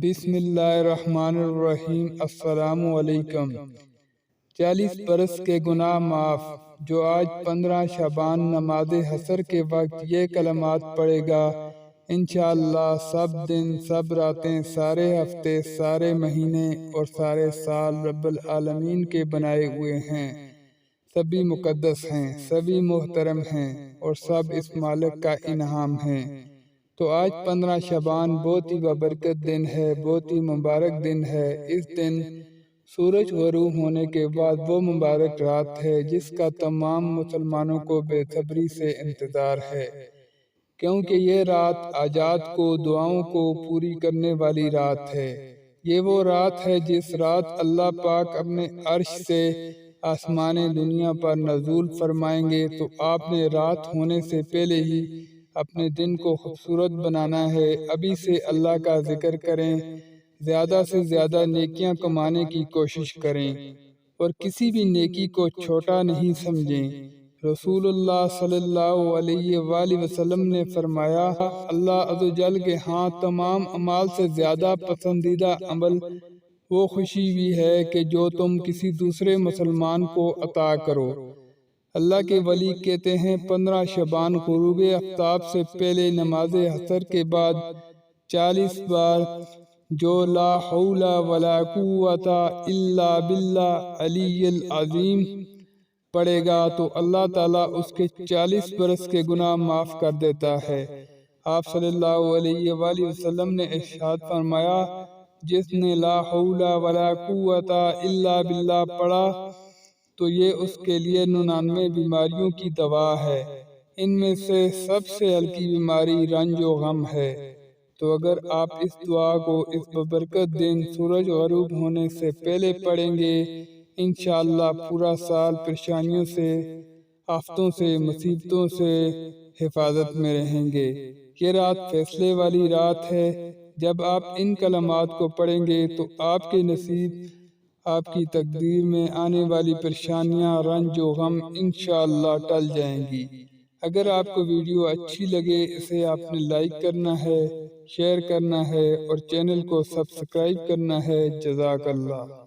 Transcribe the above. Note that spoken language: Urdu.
بسم اللہ الرحمن الرحیم۔ السلام علیکم۔ 40 برس کے گناہ معاف جو آج 15 شعبان نماز حسر کے وقت یہ کلمات پڑھے گا، انشاءاللہ سب دن، سب راتیں، سارے ہفتے، سارے مہینے اور سارے سال رب العالمین کے بنائے ہوئے ہیں، سبھی مقدس ہیں، سبھی محترم ہیں اور سب اس مالک کا انعام ہیں۔ تو آج 15 شعبان بہت ہی بابرکت دن ہے، بہت ہی مبارک دن ہے۔ اس دن سورج غروب ہونے کے بعد وہ مبارک رات ہے جس کا تمام مسلمانوں کو بے صبری سے انتظار ہے، کیونکہ یہ رات حاجات کو، دعاؤں کو پوری کرنے والی رات ہے۔ یہ وہ رات ہے جس رات اللہ پاک اپنے عرش سے آسمان دنیا پر نزول فرمائیں گے، تو آپ نے رات ہونے سے پہلے ہی اپنے دن کو خوبصورت بنانا ہے۔ ابھی سے اللہ کا ذکر کریں، زیادہ سے زیادہ نیکیاں کمانے کی کوشش کریں اور کسی بھی نیکی کو چھوٹا نہیں سمجھیں۔ رسول اللہ صلی اللہ علیہ وآلہ وسلم نے فرمایا، اللہ عز و جل کے ہاں تمام اعمال سے زیادہ پسندیدہ عمل وہ خوشی بھی ہے کہ جو تم کسی دوسرے مسلمان کو عطا کرو۔ اللہ کے ولی کہتے ہیں 15 شعبان غروب آفتاب سے پہلے نماز حسر کے بعد 40 بار جو لا حول ولا قوت الا باللہ علی العظیم پڑھے گا تو اللہ تعالیٰ اس کے 40 برس کے گناہ معاف کر دیتا ہے۔ آپ صلی اللہ علیہ وآلہ وسلم نے ارشاد فرمایا، جس نے لا حول ولا قوت الا باللہ پڑھا تو یہ اس کے لیے 99 بیماریوں کی دوا ہے۔ ان میں سے سب سے ہلکی بیماری رنج و غم ہے۔ تو اگر آپ اس دعا کو اس ببرکت دن سورج غروب ہونے سے پہلے پڑھیں گے، انشاءاللہ پورا سال پریشانیوں سے، آفتوں سے، مصیبتوں سے حفاظت میں رہیں گے۔ یہ رات فیصلے والی رات ہے۔ جب آپ ان کلمات کو پڑھیں گے تو آپ کے نصیب، آپ کی تقدیر میں آنے والی پریشانیاں، رنج و غم انشاءاللہ ٹل جائیں گی۔ اگر آپ کو ویڈیو اچھی لگے، اسے آپ نے لائک کرنا ہے، شیئر کرنا ہے اور چینل کو سبسکرائب کرنا ہے۔ جزاک اللہ۔